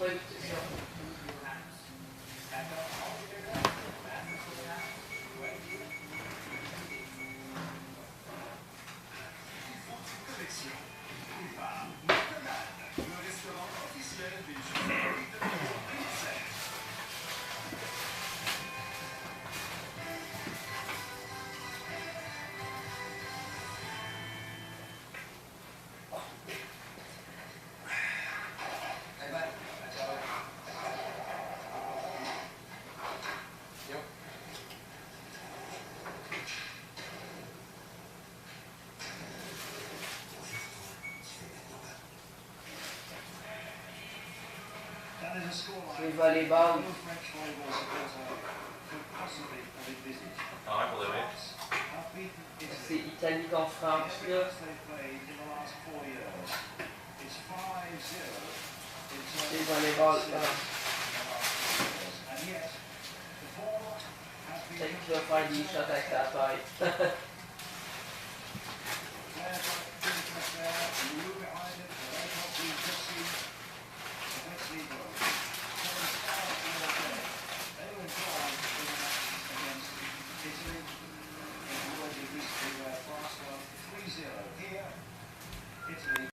truc sur... Il va les balles. Ah, pour de vrai. C'est Italie contre France, là. C'est le volleyball, là. Peut-être qu'il va faire des shots avec sa tête.